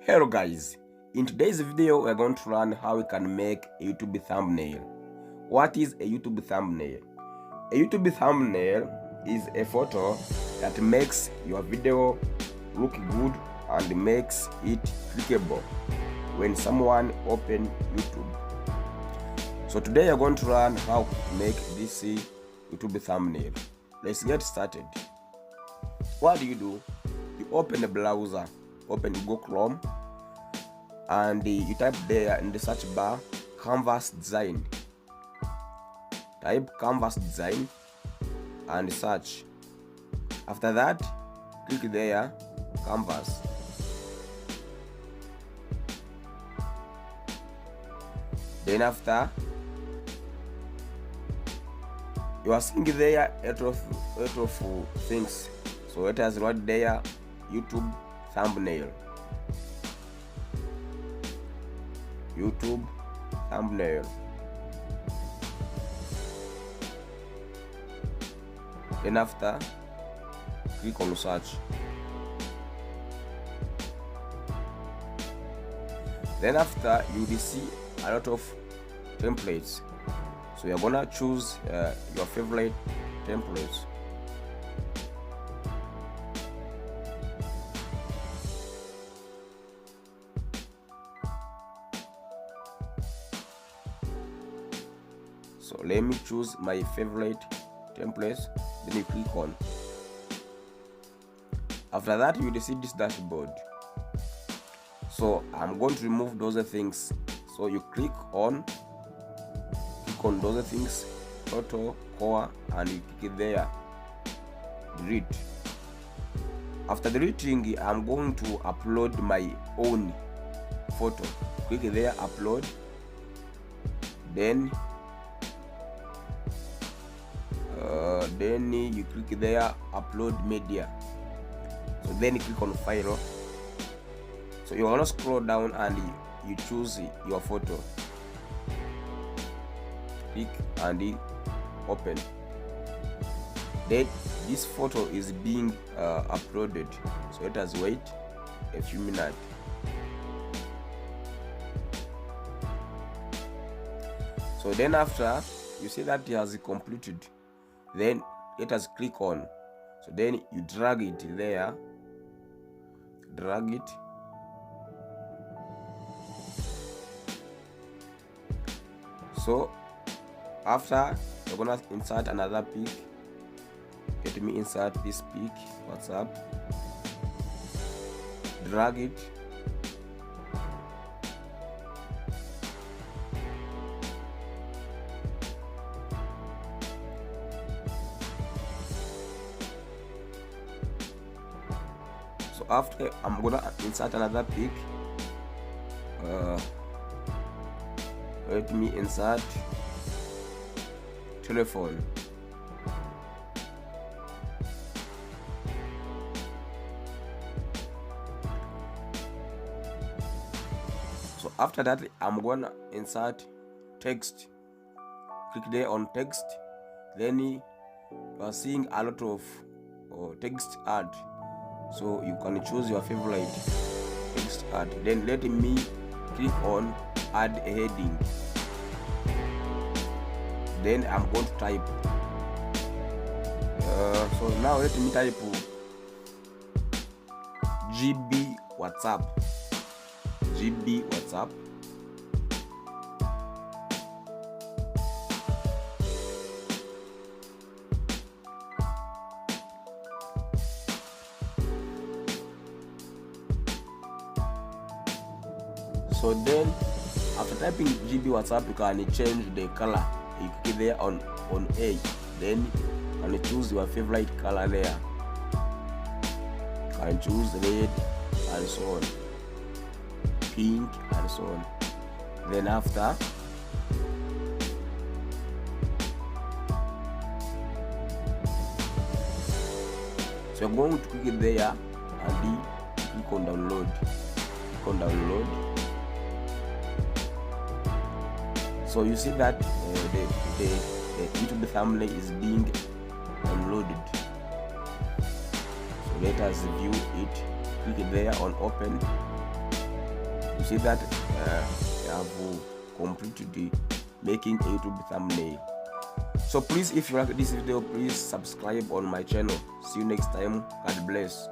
Hello guys, in today's video we are going to learn how we can make a YouTube thumbnail. What is a YouTube thumbnail? A YouTube thumbnail is a photo that makes your video look good and makes it clickable when someone opens YouTube. So today we are going to learn how to make this YouTube thumbnail. Let's get started. What do? You open the browser, open Google Chrome, and you type there in the search bar canvas design. Type canvas design and search. After that, click there canvas. Then after, you are seeing there a lot of things. So it has right there YouTube thumbnail. YouTube thumbnail. Then after, click on search. Then after, you will see a lot of templates. So you're gonna choose your favorite templates. So let me choose my favorite templates, then you click on. After that, you will see this dashboard. So I'm going to remove those things. So you click on those things, photo, core, and you click there, delete. After deleting, I'm going to upload my own photo. Click there, upload. Then you click there, upload media. So then you click on file. So you want to scroll down and you choose your photo. Click and open. Then this photo is being uploaded. So let us wait a few minutes. So then after you see that it has completed, then let us click on. So then you drag it there, drag it. So after, you're gonna insert another pic. Let me insert this pic. What's up? Drag it. So after, I'm gonna insert another pic. Let me insert telephone. So after that, I'm gonna insert text. Click there on text. Then you are seeing a lot of text ad. So you can choose your favorite text ad. Then let me click on add a heading. Then I'm going to type. So now let me type GB WhatsApp. GB WhatsApp. So then after typing GB WhatsApp, you can change the color. You click there on A. Then you can choose your favorite color there. You can choose red and so on, pink and so on. Then after, so you're going to click there and click on download. Click on download. So you see that the YouTube thumbnail is being downloaded. So let us view it. Click there on open. You see that I have completed making a YouTube thumbnail. So please, if you like this video, please subscribe on my channel. See you next time. God bless.